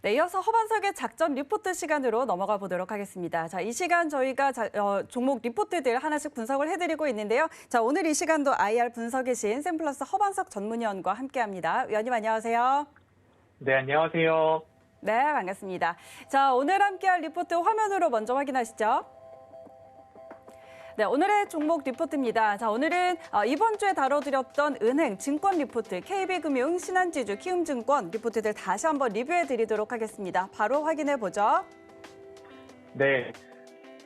네, 이어서 허반석의 작전 리포트 시간으로 넘어가 보도록 하겠습니다. 자, 이 시간 저희가 종목 리포트들 하나씩 분석을 해드리고 있는데요. 자, 오늘 이 시간도 IR 분석이신 샘플러스 허반석 전문위원과 함께합니다. 위원님 안녕하세요. 네, 안녕하세요. 네, 반갑습니다. 자, 오늘 함께할 리포트 화면으로 먼저 확인하시죠. 네, 오늘의 종목 리포트입니다. 자, 오늘은 이번 주에 다뤄드렸던 은행, 증권 리포트, KB금융, 신한지주, 키움증권 리포트들 다시 한번 리뷰해드리도록 하겠습니다. 바로 확인해보죠. 네,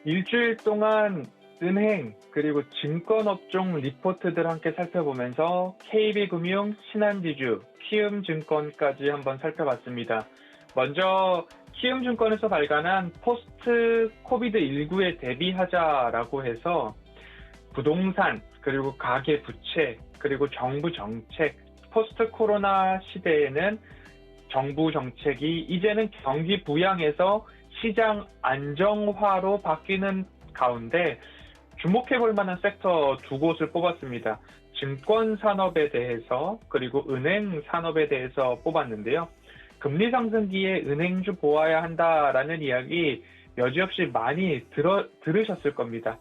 일주일 동안 은행 그리고 증권업종 리포트들 함께 살펴보면서 KB금융, 신한지주, 키움증권까지 한번 살펴봤습니다. 먼저 키움증권에서 발간한 포스트 코비드19에 대비하자라고 해서 부동산, 그리고 가계부채, 그리고 정부 정책, 포스트 코로나 시대에는 정부 정책이 이제는 경기 부양에서 시장 안정화로 바뀌는 가운데 주목해볼 만한 섹터 두 곳을 뽑았습니다. 증권 산업에 대해서 그리고 은행 산업에 대해서 뽑았는데요. 금리 상승기에 은행주 보아야 한다라는 이야기 여지없이 많이 들으셨을 겁니다.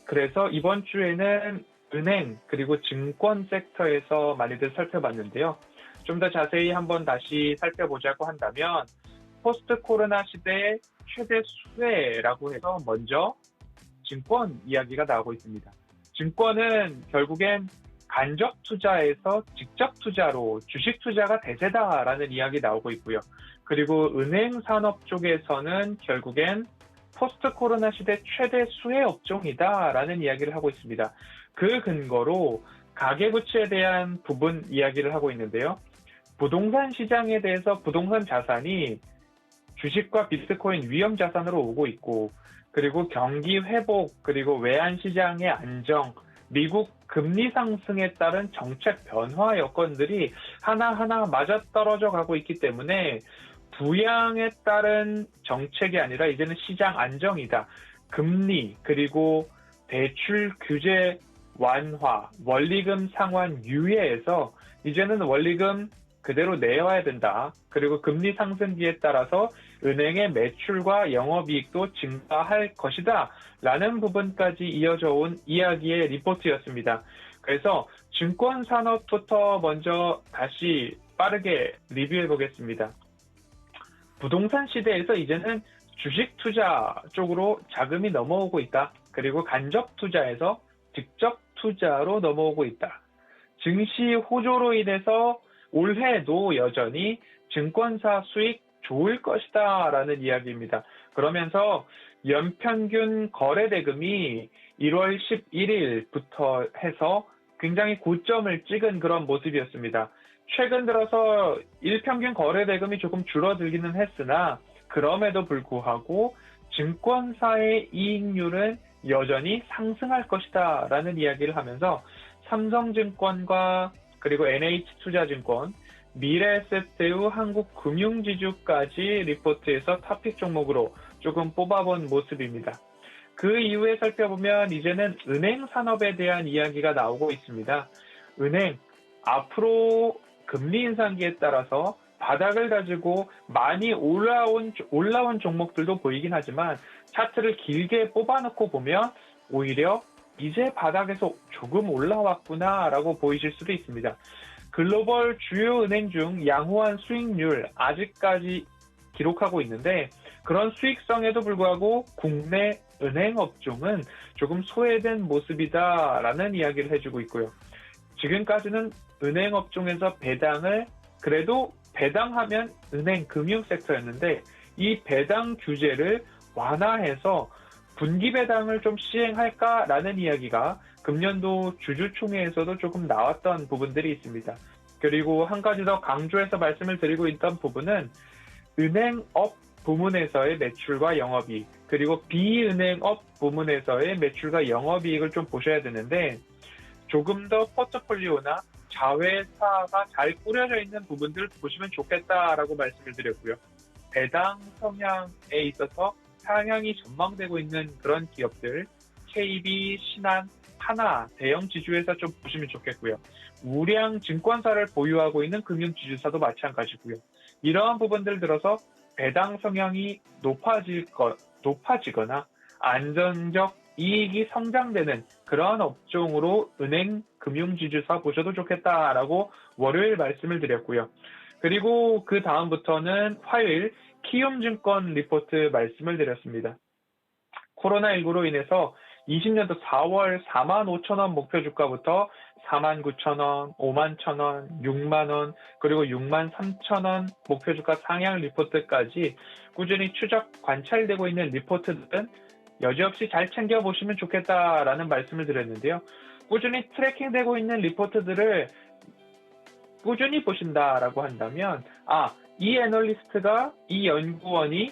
그래서 이번 주에는 은행 그리고 증권 섹터에서 많이들 살펴봤는데요. 좀 더 자세히 한번 다시 살펴보자고 한다면 포스트 코로나 시대의 최대 수혜라고 해서 먼저 증권 이야기가 나오고 있습니다. 증권은 결국엔 간접 투자에서 직접 투자로 주식 투자가 대세다라는 이야기 나오고 있고요. 그리고 은행 산업 쪽에서는 결국엔 포스트 코로나 시대 최대 수혜 업종이다라는 이야기를 하고 있습니다. 그 근거로 가계부채에 대한 부분 이야기를 하고 있는데요. 부동산 시장에 대해서 부동산 자산이 주식과 비트코인 위험 자산으로 오고 있고, 그리고 경기 회복, 그리고 외환 시장의 안정, 미국 금리 상승에 따른 정책 변화 여건들이 하나하나 맞아떨어져 가고 있기 때문에 부양에 따른 정책이 아니라 이제는 시장 안정이다. 금리, 그리고 대출 규제 완화, 원리금 상환 유예에서 이제는 원리금 그대로 내와야 된다. 그리고 금리 상승기에 따라서 은행의 매출과 영업이익도 증가할 것이다. 라는 부분까지 이어져 온 이야기의 리포트였습니다. 그래서 증권 산업부터 먼저 다시 빠르게 리뷰해 보겠습니다. 부동산 시대에서 이제는 주식 투자 쪽으로 자금이 넘어오고 있다. 그리고 간접 투자에서 직접 투자로 넘어오고 있다. 증시 호조로 인해서 올해도 여전히 증권사 수익 좋을 것이다 라는 이야기입니다. 그러면서 연평균 거래대금이 1월 11일부터 해서 굉장히 고점을 찍은 그런 모습이었습니다. 최근 들어서 일평균 거래대금이 조금 줄어들기는 했으나 그럼에도 불구하고 증권사의 이익률은 여전히 상승할 것이다 라는 이야기를 하면서 삼성증권과 그리고 NH투자증권, 미래에셋대우, 한국금융지주까지 리포트에서 토픽 종목으로 조금 뽑아본 모습입니다. 그 이후에 살펴보면 이제는 은행 산업에 대한 이야기가 나오고 있습니다. 은행, 앞으로 금리 인상기에 따라서 바닥을 가지고 많이 올라온 종목들도 보이긴 하지만 차트를 길게 뽑아놓고 보면 오히려 이제 바닥에서 조금 올라왔구나라고 보이실 수도 있습니다. 글로벌 주요 은행 중 양호한 수익률 아직까지 기록하고 있는데 그런 수익성에도 불구하고 국내 은행 업종은 조금 소외된 모습이다라는 이야기를 해주고 있고요. 지금까지는 은행 업종에서 배당을 그래도 배당하면 은행 금융 섹터였는데 이 배당 규제를 완화해서 분기 배당을 좀 시행할까라는 이야기가 금년도 주주총회에서도 조금 나왔던 부분들이 있습니다. 그리고 한 가지 더 강조해서 말씀을 드리고 있던 부분은 은행업 부문에서의 매출과 영업이익, 그리고 비은행업 부문에서의 매출과 영업이익을 좀 보셔야 되는데 조금 더 포트폴리오나 자회사가 잘 꾸려져 있는 부분들 보시면 좋겠다라고 말씀을 드렸고요. 배당 성향에 있어서 상향이 전망되고 있는 그런 기업들, KB, 신한, 하나, 대형 지주회사 좀 보시면 좋겠고요. 우량 증권사를 보유하고 있는 금융지주사도 마찬가지고요. 이러한 부분들 들어서 배당 성향이 높아지거나 안전적 이익이 성장되는 그러한 업종으로 은행, 금융지주사 보셔도 좋겠다라고 월요일 말씀을 드렸고요. 그리고 그 다음부터는 화요일 키움증권 리포트 말씀을 드렸습니다. 코로나19로 인해서 20년도 4월 4만 5천 원 목표 주가부터 4만 9천 원, 5만 1천 원, 6만 원, 그리고 6만 3천 원 목표 주가 상향 리포트까지 꾸준히 추적 관찰되고 있는 리포트들은 여지없이 잘 챙겨보시면 좋겠다라는 말씀을 드렸는데요. 꾸준히 트래킹되고 있는 리포트들을 꾸준히 보신다라고 한다면 이 애널리스트가, 이 연구원이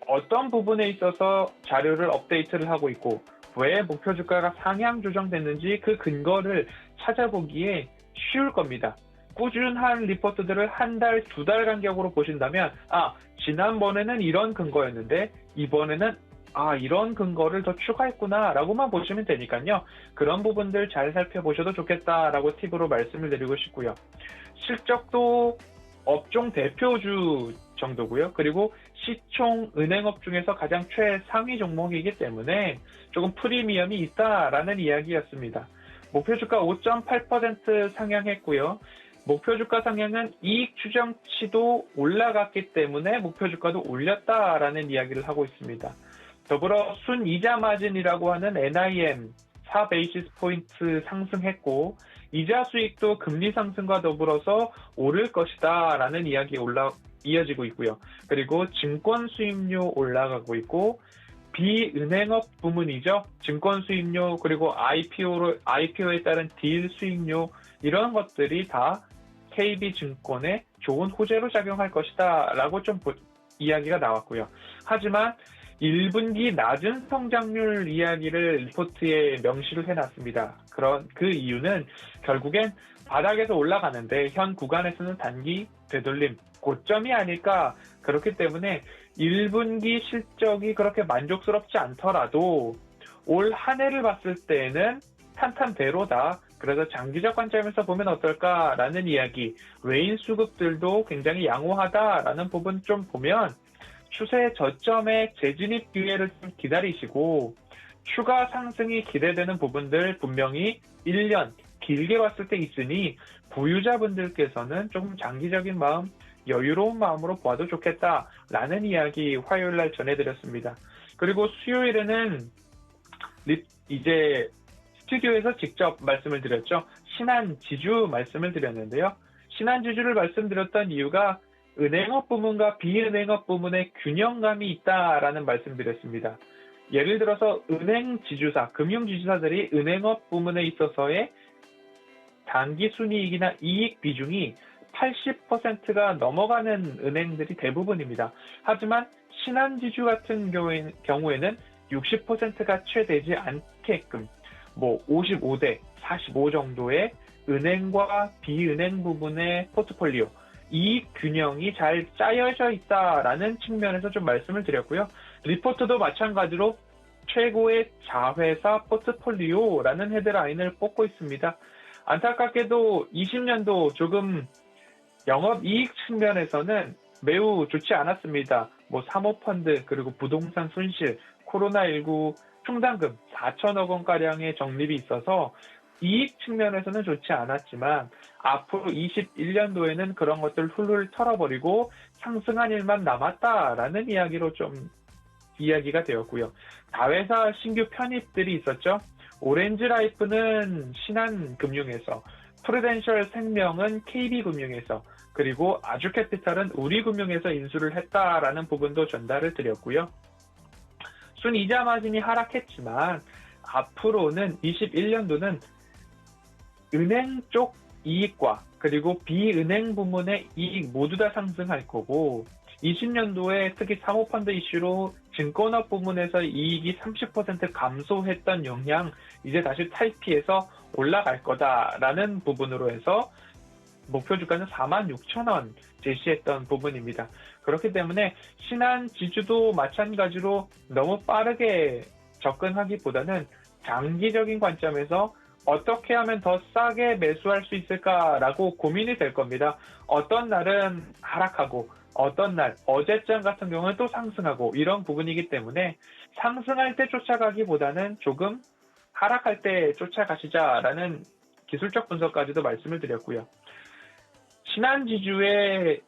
어떤 부분에 있어서 자료를 업데이트를 하고 있고 왜 목표 주가가 상향 조정됐는지 그 근거를 찾아보기에 쉬울 겁니다. 꾸준한 리포트들을 한 달, 두 달 간격으로 보신다면 지난번에는 이런 근거였는데 이번에는 이런 근거를 더 추가했구나 라고만 보시면 되니까요. 그런 부분들 잘 살펴보셔도 좋겠다라고 팁으로 말씀을 드리고 싶고요. 실적도 업종 대표주 정도고요. 그리고 시총 은행업 중에서 가장 최상위 종목이기 때문에 조금 프리미엄이 있다라는 이야기였습니다. 목표 주가 5.8% 상향했고요. 목표 주가 상향은 이익 추정치도 올라갔기 때문에 목표 주가도 올렸다라는 이야기를 하고 있습니다. 더불어 순이자 마진이라고 하는 NIM 4베이시스 포인트 상승했고 이자 수익도 금리 상승과 더불어서 오를 것이다 라는 이야기 이어지고 있고요. 그리고 증권 수익률 올라가고 있고 비은행업 부문이죠. 증권 수익률 그리고 IPO에 따른 딜 수익률 이런 것들이 다 KB증권에 좋은 호재로 작용할 것이다 라고 좀 이야기가 나왔고요. 하지만 1분기 낮은 성장률 이야기를 리포트에 명시를 해놨습니다. 그 이유는 결국엔 바닥에서 올라가는데 현 구간에서는 단기 되돌림, 고점이 아닐까. 그렇기 때문에 1분기 실적이 그렇게 만족스럽지 않더라도 올 한 해를 봤을 때는 탄탄대로다. 그래서 장기적 관점에서 보면 어떨까라는 이야기, 외인 수급들도 굉장히 양호하다라는 부분 좀 보면 추세 저점의 재진입 기회를 좀 기다리시고 추가 상승이 기대되는 부분들 분명히 1년 길게 봤을 때 있으니 보유자분들께서는 조금 장기적인 마음, 여유로운 마음으로 보아도 좋겠다라는 이야기 화요일 날 전해드렸습니다. 그리고 수요일에는 이제 스튜디오에서 직접 말씀을 드렸죠. 신한지주 말씀을 드렸는데요. 신한지주를 말씀드렸던 이유가 은행업 부문과 비은행업 부문의 균형감이 있다라는 말씀드렸습니다. 예를 들어서 은행지주사, 금융지주사들이 은행업 부문에 있어서의 단기 순이익이나 이익 비중이 80%가 넘어가는 은행들이 대부분입니다. 하지만 신한지주 같은 경우에는 60%가 채 되지 않게끔 55대 45 정도의 은행과 비은행 부분의 포트폴리오 이익 균형이 잘 짜여져 있다라는 측면에서 좀 말씀을 드렸고요. 리포트도 마찬가지로 최고의 자회사 포트폴리오라는 헤드라인을 뽑고 있습니다. 안타깝게도 20년도 조금 영업이익 측면에서는 매우 좋지 않았습니다. 사모펀드 그리고 부동산 손실, 코로나19 충당금 4천억 원가량의 적립이 있어서 이익 측면에서는 좋지 않았지만 앞으로 21년도에는 그런 것들 훌훌 털어버리고 상승한 일만 남았다라는 이야기로 좀 이야기가 되었고요. 다회사 신규 편입들이 있었죠. 오렌지라이프는 신한금융에서, 프루덴셜 생명은 KB금융에서, 그리고 아주캐피탈은 우리금융에서 인수를 했다라는 부분도 전달을 드렸고요. 순이자 마진이 하락했지만 앞으로는 21년도는 은행 쪽 이익과 그리고 비은행 부문의 이익 모두 다 상승할 거고 20년도에 특히 사모펀드 이슈로 증권업 부문에서 이익이 30% 감소했던 영향 이제 다시 탈피해서 올라갈 거다라는 부분으로 해서 목표 주가는 4만 6천 원 제시했던 부분입니다. 그렇기 때문에 신한지주도 마찬가지로 너무 빠르게 접근하기보다는 장기적인 관점에서 어떻게 하면 더 싸게 매수할 수 있을까라고 고민이 될 겁니다. 어떤 날은 하락하고 어떤 날, 어제장 같은 경우는 또 상승하고 이런 부분이기 때문에 상승할 때 쫓아가기보다는 조금 하락할 때 쫓아가시자라는 기술적 분석까지도 말씀을 드렸고요. 신한지주의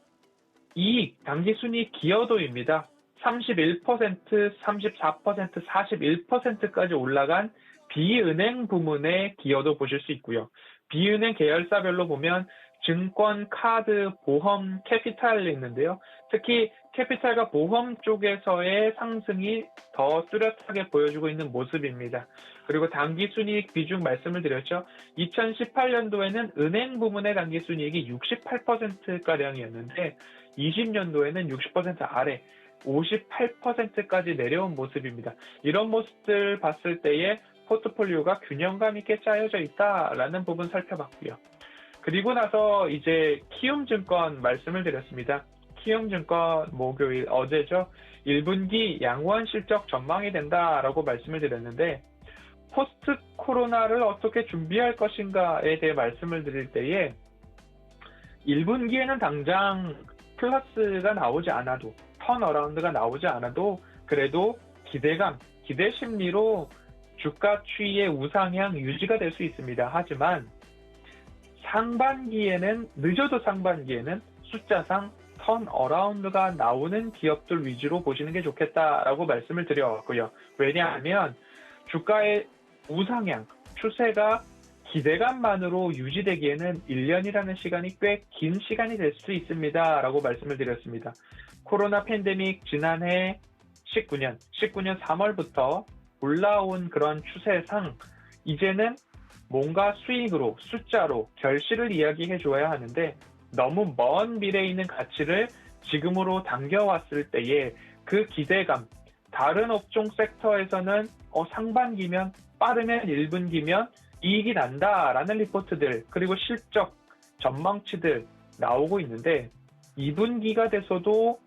이익, 당기순이익 기여도입니다. 31%, 34%, 41%까지 올라간 비은행 부문의 기여도 보실 수 있고요. 비은행 계열사별로 보면 증권, 카드, 보험, 캐피탈이 있는데요. 특히 캐피탈과 보험 쪽에서의 상승이 더 뚜렷하게 보여주고 있는 모습입니다. 그리고 당기순이익 비중 말씀을 드렸죠. 2018년도에는 은행 부문의 당기순이익이 68%가량이었는데 20년도에는 60% 아래 58%까지 내려온 모습입니다. 이런 모습들 봤을 때에 포트폴리오가 균형감 있게 짜여져 있다라는 부분 살펴봤고요. 그리고 나서 이제 키움증권 말씀을 드렸습니다. 키움증권 목요일 어제죠. 1분기 양호한 실적 전망이 된다라고 말씀을 드렸는데 포스트 코로나를 어떻게 준비할 것인가에 대해 말씀을 드릴 때에 1분기에는 당장 플러스가 나오지 않아도 턴어라운드가 나오지 않아도 그래도 기대감, 기대 심리로 주가 추이의 우상향 유지가 될 수 있습니다. 하지만 상반기에는 늦어도 상반기에는 숫자상 턴어라운드가 나오는 기업들 위주로 보시는 게 좋겠다라고 말씀을 드려왔고요. 왜냐하면 주가의 우상향 추세가 기대감만으로 유지되기에는 1년이라는 시간이 꽤 긴 시간이 될 수 있습니다. 라고 말씀을 드렸습니다. 코로나 팬데믹 지난해 19년 3월부터 올라온 그런 추세상 이제는 뭔가 수익으로 숫자로 결실을 이야기해 줘야 하는데 너무 먼 미래에 있는 가치를 지금으로 당겨왔을 때에 그 기대감 다른 업종 섹터에서는 상반기면 빠르면 1분기면 이익이 난다라는 리포트들 그리고 실적 전망치들 나오고 있는데 2분기가 돼서도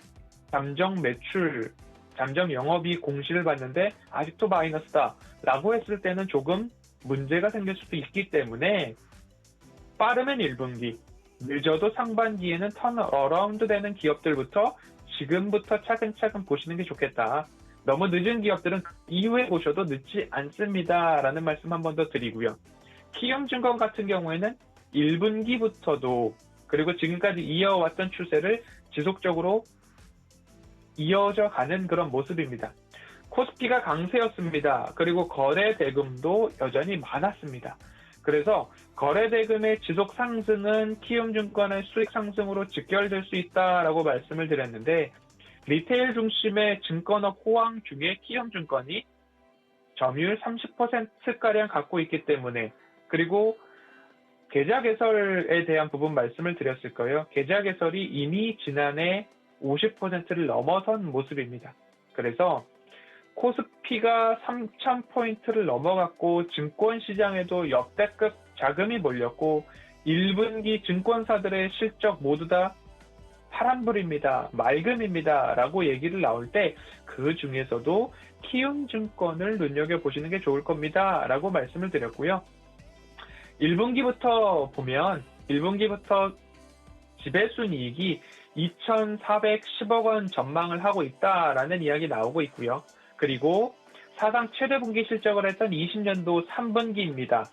잠정 매출, 잠정 영업이익 공시를 봤는데 아직도 마이너스다 라고 했을 때는 조금 문제가 생길 수도 있기 때문에 빠르면 1분기, 늦어도 상반기에는 턴어라운드 되는 기업들부터 지금부터 차근차근 보시는 게 좋겠다. 너무 늦은 기업들은 이후에 보셔도 늦지 않습니다. 라는 말씀 한 번 더 드리고요. 키움증권 같은 경우에는 1분기부터도 그리고 지금까지 이어왔던 추세를 지속적으로 이어져 가는 그런 모습입니다. 코스피가 강세였습니다. 그리고 거래 대금도 여전히 많았습니다. 그래서 거래 대금의 지속 상승은 키움증권의 수익 상승으로 직결될 수 있다라고 말씀을 드렸는데 리테일 중심의 증권업 호황 중에 키움증권이 점유율 30%가량 갖고 있기 때문에 그리고 계좌 개설에 대한 부분 말씀을 드렸을 거예요. 계좌 개설이 이미 지난해 50%를 넘어선 모습입니다. 그래서 코스피가 3,000포인트를 넘어갔고 증권시장에도 역대급 자금이 몰렸고 1분기 증권사들의 실적 모두 다 파란불입니다. 맑음입니다. 라고 얘기를 나올 때 그 중에서도 키움증권을 눈여겨보시는 게 좋을 겁니다. 라고 말씀을 드렸고요. 1분기부터 보면 1분기부터 지배순이익이 2,410억 원 전망을 하고 있다라는 이야기 나오고 있고요. 그리고 사상 최대 분기 실적을 했던 20년도 3분기입니다.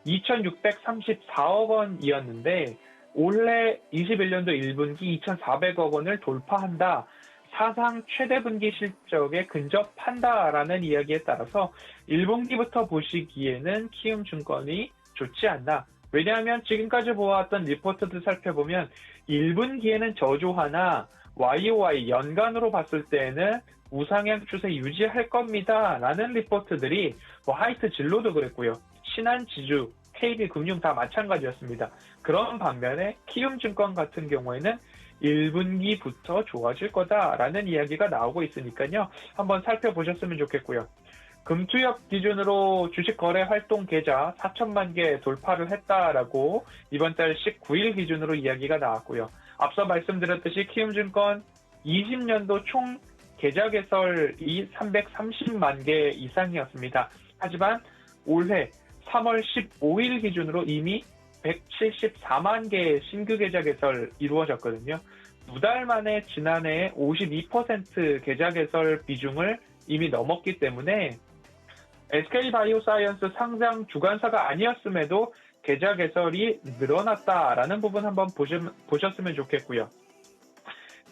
2,634억 원이었는데 올해 21년도 1분기 2,400억 원을 돌파한다. 사상 최대 분기 실적에 근접한다라는 이야기에 따라서 1분기부터 보시기에는 키움증권이 좋지 않나. 왜냐하면 지금까지 보아왔던 리포트들 살펴보면 1분기에는 저조하나 YOY 연간으로 봤을 때에는 우상향 추세 유지할 겁니다. 라는 리포트들이 하이트 진로도 그랬고요. 신한지주, KB금융 다 마찬가지였습니다. 그런 반면에 키움증권 같은 경우에는 1분기부터 좋아질 거다라는 이야기가 나오고 있으니까요. 한번 살펴보셨으면 좋겠고요. 금투협 기준으로 주식 거래 활동 계좌 4천만 개 돌파를 했다라고 이번 달 19일 기준으로 이야기가 나왔고요. 앞서 말씀드렸듯이 키움증권 20년도 총 계좌 개설이 330만 개 이상이었습니다. 하지만 올해 3월 15일 기준으로 이미 174만 개의 신규 계좌 개설 이루어졌거든요. 2달 만에 지난해 52% 계좌 개설 비중을 이미 넘었기 때문에 SK바이오사이언스 상장 주관사가 아니었음에도 계좌 개설이 늘어났다라는 부분 한번 보셨으면 좋겠고요.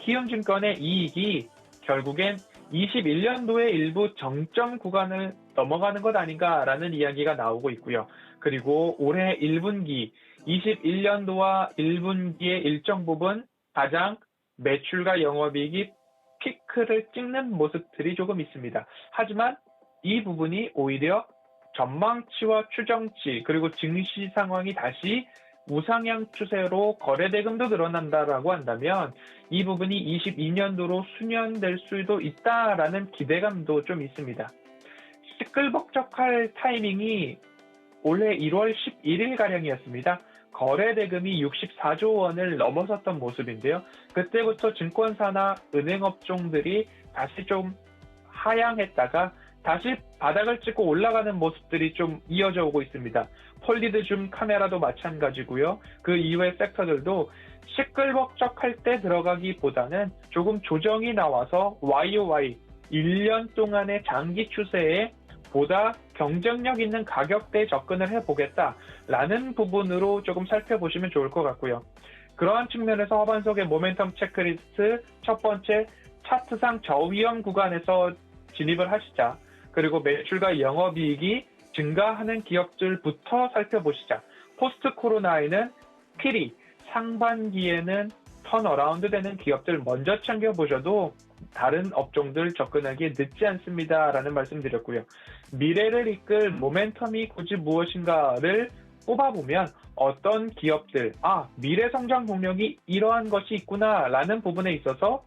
키움증권의 이익이 결국엔 21년도에 일부 정점 구간을 넘어가는 것 아닌가라는 이야기가 나오고 있고요. 그리고 올해 1분기, 21년도와 1분기의 일정 부분 가장 매출과 영업이익이 피크를 찍는 모습들이 조금 있습니다. 하지만 이 부분이 오히려 전망치와 추정치 그리고 증시 상황이 다시 우상향 추세로 거래대금도 늘어난다라고 한다면 이 부분이 22년도로 수년될 수도 있다라는 기대감도 좀 있습니다. 시끌벅적할 타이밍이 올해 1월 11일가량이었습니다. 거래대금이 64조 원을 넘어섰던 모습인데요. 그때부터 증권사나 은행업종들이 다시 좀 하향했다가 다시 바닥을 찍고 올라가는 모습들이 좀 이어져 오고 있습니다. 폴리드 줌 카메라도 마찬가지고요. 그 이외의 섹터들도 시끌벅적할 때 들어가기보다는 조금 조정이 나와서 YOY 1년 동안의 장기 추세에 보다 경쟁력 있는 가격대에 접근을 해보겠다라는 부분으로 조금 살펴보시면 좋을 것 같고요. 그러한 측면에서 하반석의 모멘텀 체크리스트 첫 번째 차트상 저위험 구간에서 진입을 하시자. 그리고 매출과 영업이익이 증가하는 기업들부터 살펴보시자. 포스트 코로나에는 필히 상반기에는 턴어라운드 되는 기업들 먼저 챙겨보셔도 다른 업종들 접근하기 늦지 않습니다라는 말씀 드렸고요. 미래를 이끌 모멘텀이 굳이 무엇인가를 꼽아보면 어떤 기업들, 미래 성장 동력이 이러한 것이 있구나라는 부분에 있어서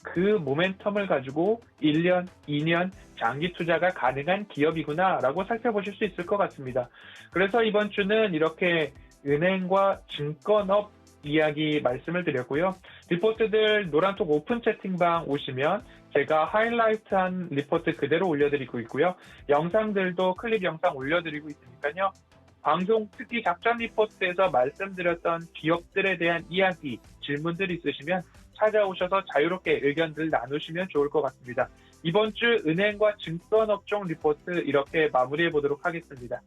그 모멘텀을 가지고 1년, 2년 장기 투자가 가능한 기업이구나라고 살펴보실 수 있을 것 같습니다. 그래서 이번 주는 이렇게 은행과 증권업 이야기 말씀을 드렸고요. 리포트들 노란톡 오픈 채팅방 오시면 제가 하이라이트한 리포트 그대로 올려드리고 있고요. 영상들도 클립 영상 올려드리고 있으니까요. 방송 특히 작전 리포트에서 말씀드렸던 기업들에 대한 이야기, 질문들 있으시면 찾아오셔서 자유롭게 의견들 나누시면 좋을 것 같습니다. 이번 주 은행과 증권업종 리포트 이렇게 마무리해 보도록 하겠습니다.